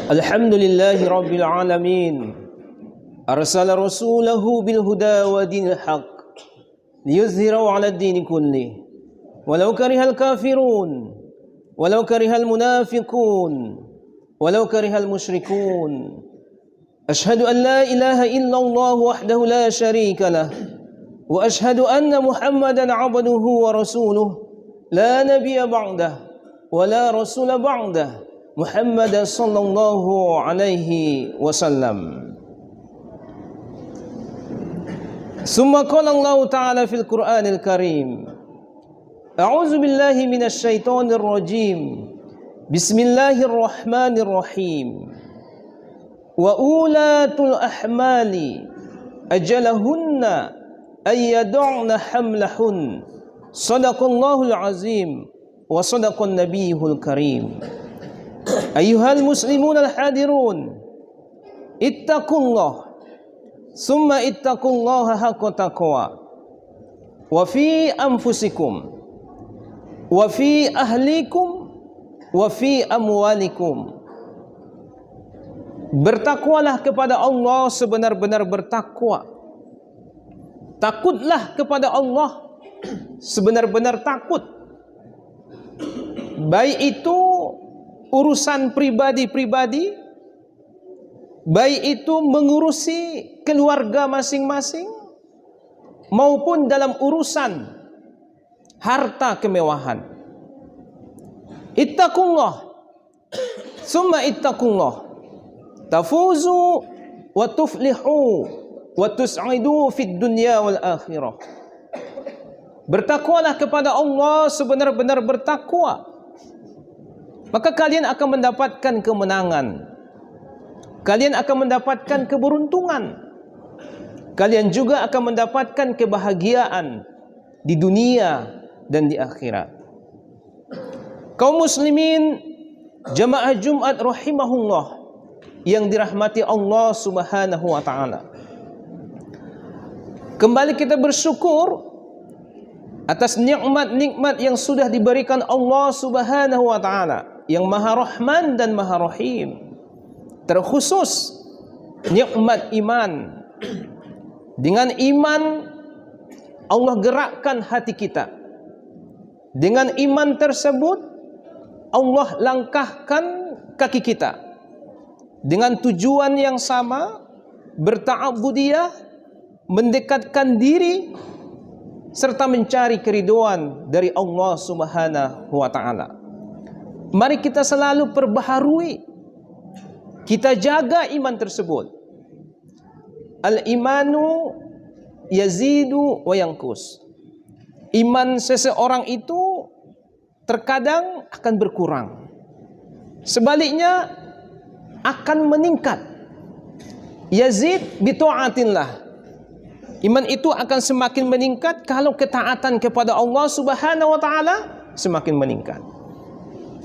Alhamdulillahi Rabbil Alamin. Arsala rasulahu bil huda wa dinil haq liyuzhirahu ala ad-dini kulli walau karihal kafirun walau karihal munafiqun walau karihal musyrikun. Ashhadu an la ilaha illallah wahdahu la syarika lah wa ashhadu anna Muhammadan abduhu wa rasuluh la nabiyya ba'dah wa la rasula ba'dah Muhammad sallallahu alaihi wasallam. Summa qala Allah ta'ala fil Qur'anil Karim. A'udzu billahi minasy syaithanir rajim. Bismillahirrahmanirrahim. Wa ulatul ahmali ajalahunna ay yad'na hamlahun. Shadaqallahul azim wa shadaqan nabiyul karim. Ayyuhal muslimun al-hadirun, ittaqullah summa ittaqullaha haqqa taqwa wa fi anfusikum wa fi ahlikum wa fi amwalikum. Bertakwalah kepada Allah sebenar-benar bertakwa. Takutlah kepada Allah sebenar-benar takut. Baik itu urusan pribadi-pribadi, baik itu mengurusi keluarga masing-masing, maupun dalam urusan harta kemewahan. Ittaqullah summa ittaqullah tafuzu wa tuflihu wa tus'idu fid dunya wal akhirah. Bertakwalah kepada Allah sebenar-benar bertakwa, maka kalian akan mendapatkan kemenangan. Kalian akan mendapatkan keberuntungan. Kalian juga akan mendapatkan kebahagiaan di dunia dan di akhirat. Kaum muslimin jamaah Jumat rahimahullah yang dirahmati Allah Subhanahu wa taala. Kembali kita bersyukur atas nikmat-nikmat yang sudah diberikan Allah Subhanahu wa taala yang Maha Rahman dan Maha Rahim. Terkhusus nikmat iman. Dengan iman Allah gerakkan hati kita. Dengan iman tersebut Allah langkahkan kaki kita dengan tujuan yang sama, berta'abbudiyah, mendekatkan diri serta mencari keridhaan dari Allah Subhanahu wa taala. Mari kita selalu perbaharui, kita jaga iman tersebut. Al-imanu yazidu wa yanqus. Iman seseorang itu terkadang akan berkurang, sebaliknya akan meningkat. Yazid bi ta'atillah. Iman itu akan semakin meningkat kalau ketaatan kepada Allah Subhanahu wa taala semakin meningkat.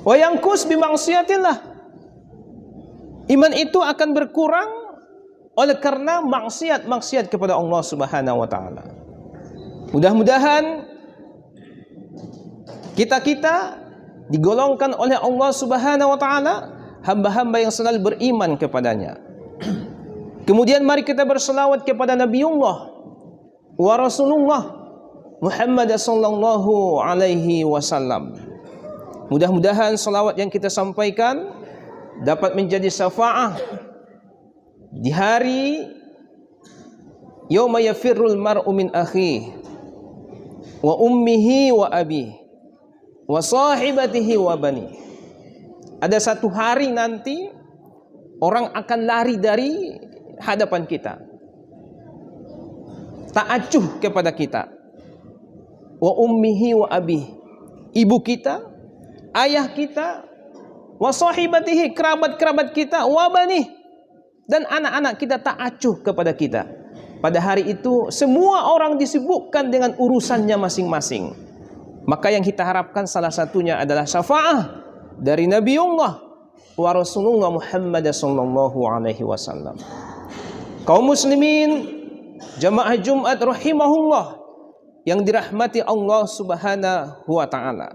Wa yanqus bi ma'siyatillah. Iman itu akan berkurang oleh karena maksiat kepada Allah Subhanahu wa taala. Mudah-mudahan kita digolongkan oleh Allah Subhanahu wa taala hamba-hamba yang selalu beriman kepadanya. Kemudian mari kita berselawat kepada Nabiullah wa Rasulullah Muhammad sallallahu alaihi wasallam. Mudah-mudahan salawat yang kita sampaikan dapat menjadi syafaah di hari yauma yafirrul mar'u min akhihi wa ummihi wa abihi wa sahibatihi wa bani. Ada satu hari nanti orang akan lari dari hadapan kita, tak acuh kepada kita. Wa ummihi wa abihi, ibu kita, ayah kita, wa sahibatihi, kerabat-kerabat kita, wa bani, dan anak-anak kita tak acuh kepada kita. Pada hari itu semua orang disibukkan dengan urusannya masing-masing. Maka yang kita harapkan salah satunya adalah syafaah dari Nabiullah wa Rasulullah Muhammad sallallahu alaihi wasallam. Kaum muslimin jamaah Jumat rahimahullah yang dirahmati Allah Subhanahu wa taala.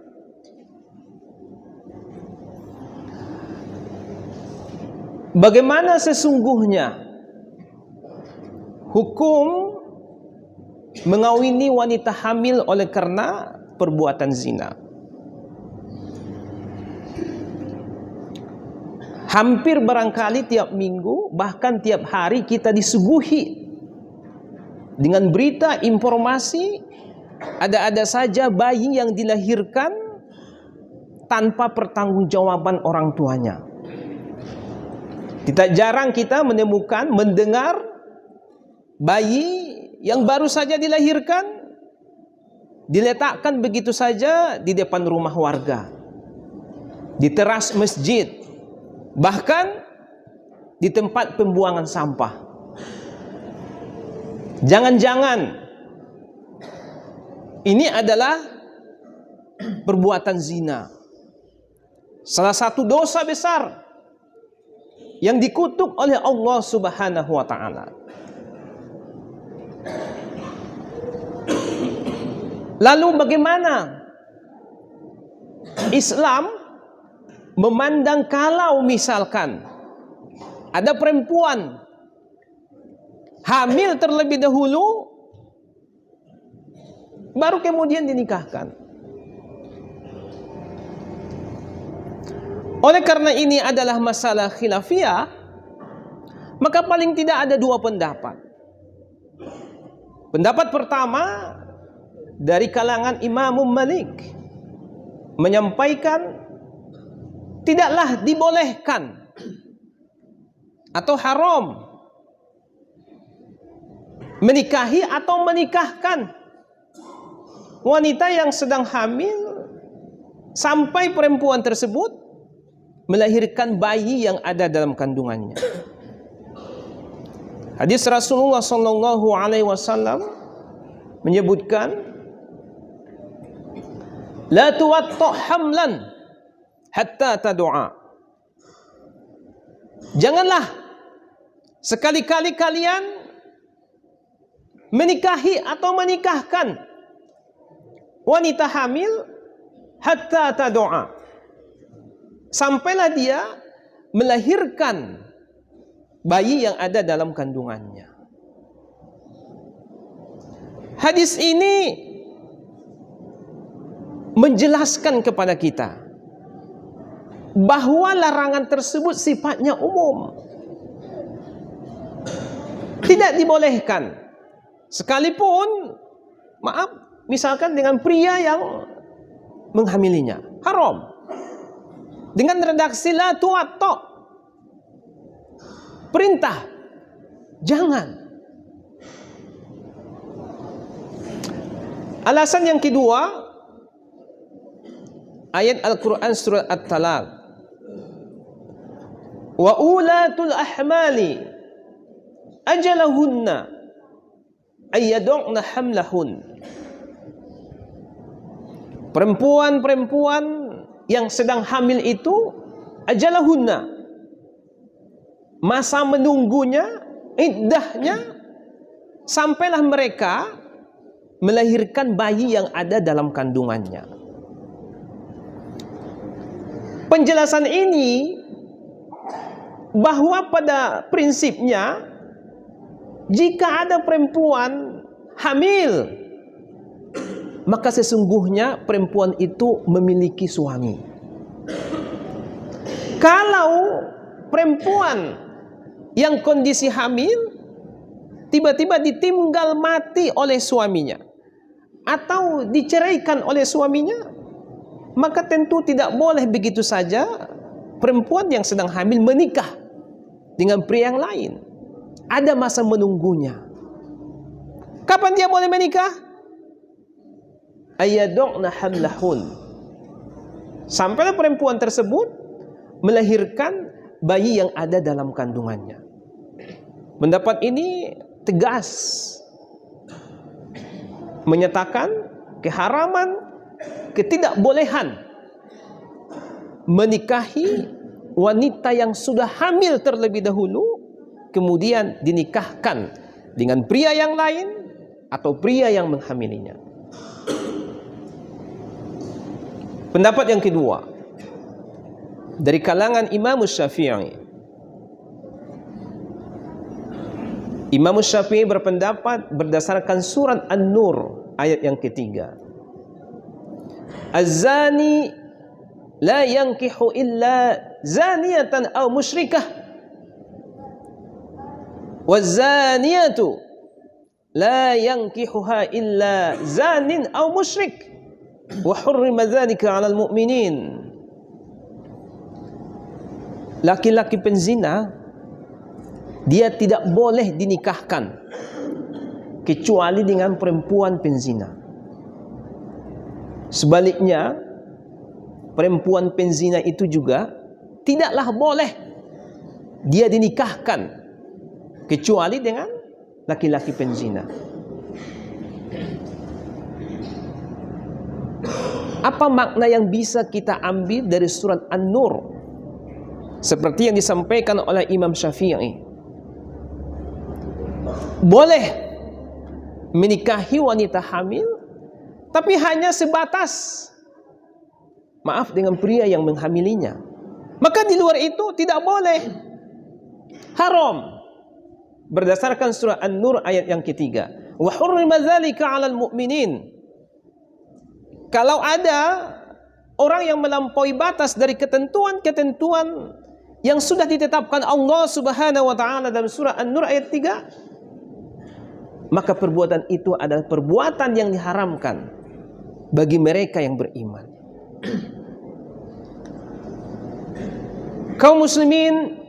bagaimana sesungguhnya hukum mengawini wanita hamil oleh karena perbuatan zina. Hampir barangkali tiap minggu, bahkan tiap hari kita disuguhi dengan berita, informasi, ada-ada saja bayi yang dilahirkan tanpa pertanggungjawaban orang tuanya. Tidak jarang kita menemukan, mendengar bayi yang baru saja dilahirkan diletakkan begitu saja di depan rumah warga, di teras masjid, bahkan di tempat pembuangan sampah. Jangan-jangan ini adalah perbuatan zina, salah satu dosa besar yang dikutuk oleh Allah Subhanahu wa ta'ala. Lalu bagaimana Islam memandang kalau misalkan ada perempuan hamil terlebih dahulu baru kemudian dinikahkan? Oleh karena ini adalah masalah khilafiyah, maka paling tidak ada dua pendapat. Pendapat pertama dari kalangan Imam Malik menyampaikan tidaklah dibolehkan atau haram menikahi atau menikahkan wanita yang sedang hamil sampai perempuan tersebut melahirkan bayi yang ada dalam kandungannya. Hadis Rasulullah sallallahu alaihi wasallam menyebutkan, la tuwattu hamlan hatta tad'a. Janganlah sekali-kali kalian menikahi atau menikahkan wanita hamil hatta tad'a, sampailah dia melahirkan bayi yang ada dalam kandungannya. Hadis ini menjelaskan kepada kita bahwa larangan tersebut sifatnya umum, tidak dibolehkan. Sekalipun, maaf, misalkan dengan pria yang menghamilinya, haram. Dengan redaksi la tuwattu, perintah, jangan. Alasan yang kedua, ayat Al-Quran surat At-Talaq, wa ulatul ahmali ajalahunna ayyad'na hamlahun. Perempuan-perempuan yang sedang hamil itu ajalahunna, masa menunggunya, iddahnya, sampailah mereka melahirkan bayi yang ada dalam kandungannya. Penjelasan ini bahwa pada prinsipnya jika ada perempuan hamil, maka sesungguhnya perempuan itu memiliki suami. Kalau perempuan yang kondisi hamil tiba-tiba ditinggal mati oleh suaminya atau diceraikan oleh suaminya, maka tentu tidak boleh begitu saja perempuan yang sedang hamil menikah dengan pria yang lain. Ada masa menunggunya. Kapan dia boleh menikah? Ayyad'na hamlahun, sampailah perempuan tersebut melahirkan bayi yang ada dalam kandungannya. Pendapat ini tegas menyatakan keharaman, ketidakbolehan menikahi wanita yang sudah hamil terlebih dahulu kemudian dinikahkan dengan pria yang lain atau pria yang menghamilinya. Pendapat yang kedua dari kalangan Imam Syafi'i, Imam Syafi'i berpendapat berdasarkan surat An-Nur ayat yang ketiga. Az-zani la yankihu illa zaniyatan aw musyrikah. Waz-zaniyatu la yankihuha illa zanin aw musyrik. Wa hurrima dzalika 'alal mu'minin. Laki-laki penzina dia tidak boleh dinikahkan kecuali dengan perempuan penzina. Sebaliknya, perempuan penzina itu juga tidaklah boleh dia dinikahkan kecuali dengan laki-laki penzina. Apa makna yang bisa kita ambil dari surat An-Nur? Seperti yang disampaikan oleh Imam Syafi'i, boleh menikahi wanita hamil, tapi hanya sebatas maaf dengan pria yang menghamilinya. Maka di luar itu tidak boleh, haram. Berdasarkan surah An-Nur ayat yang ketiga. Wa hurrima dzalika 'alal mu'minin. Kalau ada orang yang melampaui batas dari ketentuan-ketentuan yang sudah ditetapkan Allah Subhanahu wa taala dalam surah An-Nur ayat 3, maka perbuatan itu adalah perbuatan yang diharamkan bagi mereka yang beriman. Kaum muslimin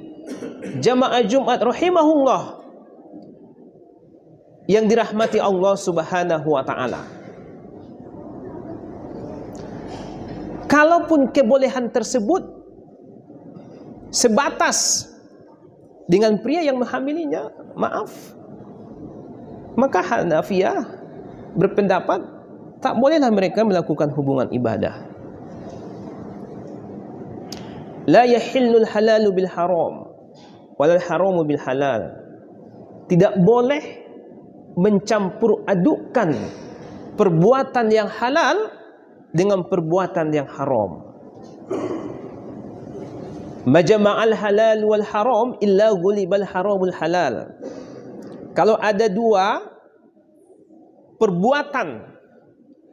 jamaah Jumat rahimahullah yang dirahmati Allah Subhanahu wa taala. Kalaupun kebolehan tersebut sebatas dengan pria yang menghamilinya, maaf, maka Hanafiyah berpendapat tak bolehlah mereka melakukan hubungan ibadah. La yahillul halalu bil haram walal haramu bil halal. Tidak boleh mencampur adukkan perbuatan yang halal dengan perbuatan yang haram. Majma'al halal wal haram illa ghulibal haramul halal. Kalau ada dua perbuatan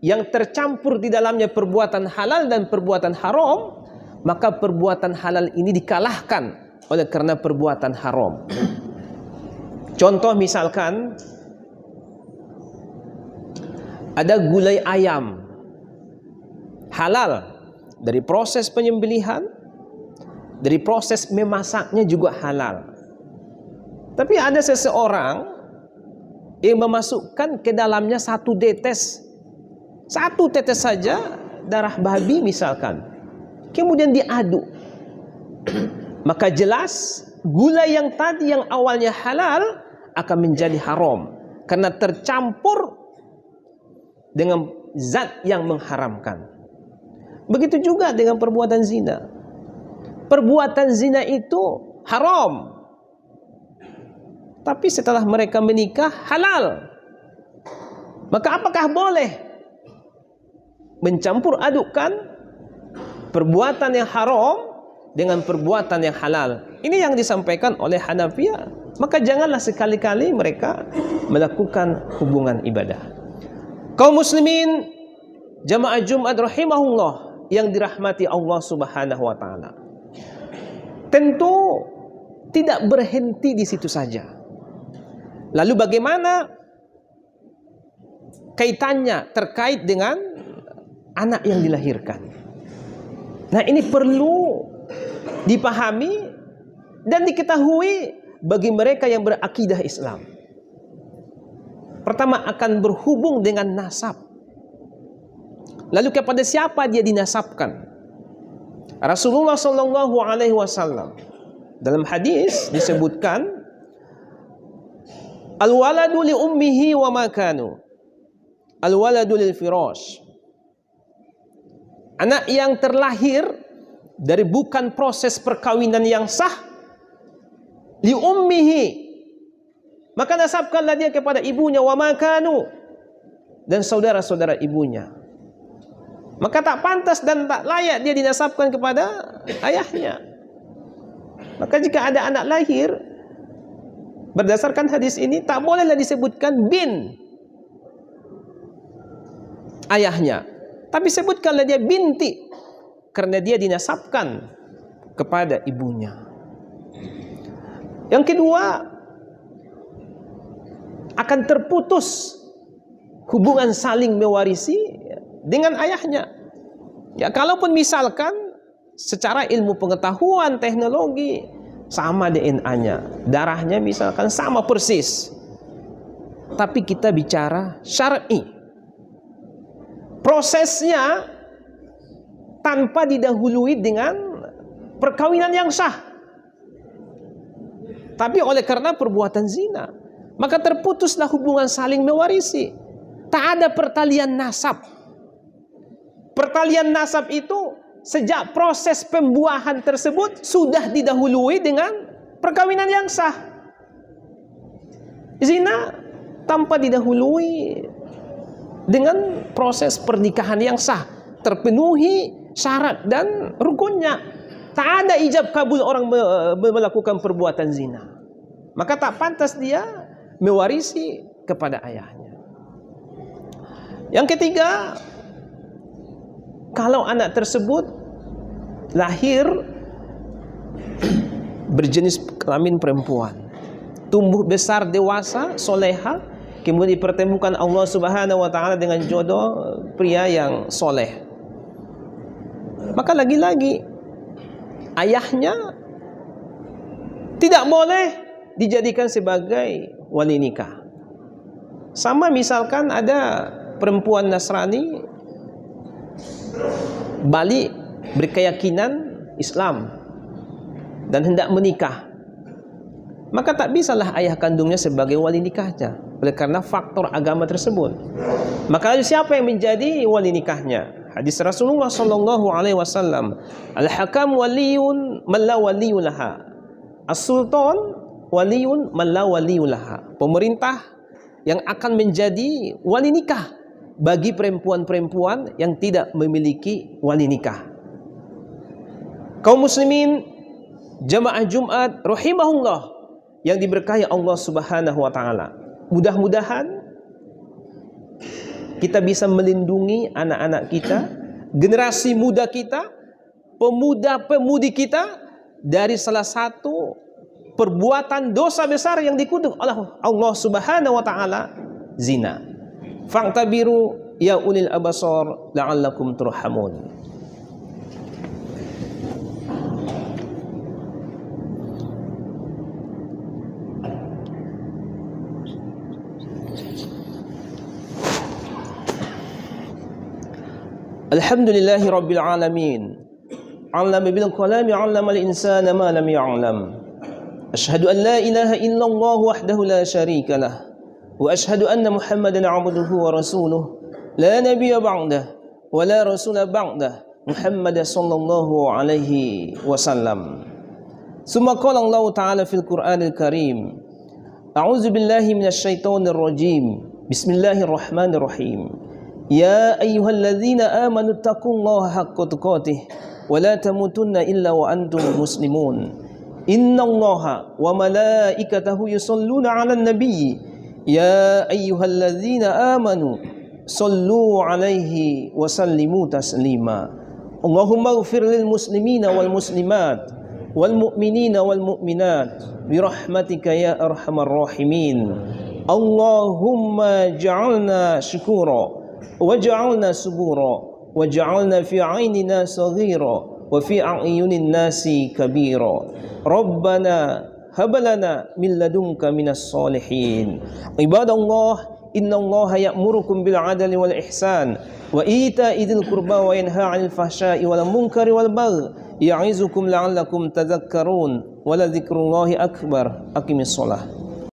yang tercampur di dalamnya perbuatan halal dan perbuatan haram, maka perbuatan halal ini dikalahkan oleh karena perbuatan haram. Contoh misalkan ada gulai ayam halal, dari proses penyembelihan, dari proses memasaknya juga halal. Tapi ada seseorang yang memasukkan ke dalamnya satu tetes saja darah babi misalkan, kemudian diaduk, maka jelas gulai yang tadi yang awalnya halal akan menjadi haram karena tercampur dengan zat yang mengharamkan. Begitu juga dengan perbuatan zina. Perbuatan zina itu haram, tapi setelah mereka menikah halal. Maka apakah boleh mencampur adukkan perbuatan yang haram dengan perbuatan yang halal? Ini yang disampaikan oleh Hanafiyah. Maka janganlah sekali-kali mereka melakukan hubungan ibadah. Kaum muslimin jamaah Jumat rahimahullah yang dirahmati Allah Subhanahu wa taala, tentu tidak berhenti di situ saja. Lalu bagaimana kaitannya terkait dengan anak yang dilahirkan? Nah, ini perlu dipahami dan diketahui bagi mereka yang berakidah Islam. Pertama, akan berhubung dengan nasab. Lalu kepada siapa dia dinasabkan? Rasulullah sallallahu alaihi wasallam dalam hadis disebutkan, al-waladu li ummihi wa ma kanu, al-waladu lil firash. Anak yang terlahir dari bukan proses perkawinan yang sah, li ummihi, maka nasabkanlah dia kepada ibunya, wa ma kanu, dan saudara-saudara ibunya. Maka tak pantas dan tak layak dia dinasabkan kepada ayahnya. Maka jika ada anak lahir Berdasarkan hadis ini tak bolehlah disebutkan bin ayahnya, tapi sebutkanlah dia binti, karena dia dinasabkan kepada ibunya. Yang kedua, akan terputus hubungan saling mewarisi dengan ayahnya. Ya, kalaupun misalkan secara ilmu pengetahuan teknologi sama DNA-nya, darahnya misalkan sama persis, tapi kita bicara syar'i, prosesnya tanpa didahului dengan perkawinan yang sah, tapi oleh karena perbuatan zina, maka terputuslah hubungan saling mewarisi. Tak ada pertalian nasab. Pertalian nasab itu sejak proses pembuahan tersebut sudah didahului dengan perkawinan yang sah. Zina tanpa didahului dengan proses pernikahan yang sah, terpenuhi syarat dan rukunnya. Tak ada ijab kabul orang melakukan perbuatan zina, maka tak pantas dia mewarisi kepada ayahnya. Yang ketiga, kalau anak tersebut lahir berjenis kelamin perempuan, tumbuh besar dewasa, soleha, kemudian dipertemukan Allah Subhanahu wa taala dengan jodoh pria yang soleh, maka lagi-lagi ayahnya tidak boleh dijadikan sebagai wali nikah. Sama misalkan ada perempuan Nasrani balik berkeyakinan Islam dan hendak menikah, maka tak bisalah ayah kandungnya sebagai wali nikahnya oleh karena faktor agama tersebut. Maka siapa yang menjadi wali nikahnya? Hadis Rasulullah sallallahu alaihi wasallam, al-hakam waliyun man la waliyulaha, as-sultan waliyun man la waliyulaha. Pemerintah yang akan menjadi wali nikah bagi perempuan-perempuan yang tidak memiliki wali nikah. Kaum muslimin jamaah Jumat rahimahullah yang diberkahi Allah Subhanahu wa taala, mudah-mudahan kita bisa melindungi anak-anak kita, generasi muda kita, pemuda-pemudi kita dari salah satu perbuatan dosa besar yang dikutuk oleh Allah Subhanahu wa taala, zina. Fa'tabiru ya ulil absar la'allakum turhamun. Alhamdulillahi rabbil alamin. 'Allama bil qalami 'allama al insana ma lam ya'lam. Asyhadu an la ilaha illallah wahdahu la syarika lah, wa asyhadu anna Muhammadan 'abduhu wa rasuluh, la nabiyya ba'dah wa la rasula ba'dah, Muhammad sallallahu alaihi wasallam. Summa qala Allah ta'ala fil Qur'anil Karim, a'udzu billahi minasy syaithanir rajim. Bismillahirrahmanirrahim. Ya ayyuhalladzina amanu taqullaha haqqa tuqatih wa la tamutunna illa wa antum muslimun. Innallaha wa malaikatahu yusholluna 'alan nabiy. Ya ayyuhalladzina amanu shallu 'alaihi wa sallimu taslima. Allahumma ighfir lil muslimina wal muslimat wal mu'minina wal mu'minat bi rahmatika ya arhamar rahimin. Allahumma ja'alna syukura waj'alna subura waj'alna fi 'ainina saghira wa fi a'yunin nasi kabira. Rabbana hab lana min ladunka minas solihin. Ibadallah, innallaha ya'murukum bil 'adli wal ihsan wa ita'i dzil qurba wa yanha 'anil fahsya'i wal munkari wal baghi ya'izukum la'allakum tadhakkarun. Wa la dzikrullahi akbar. Aqimis shalah.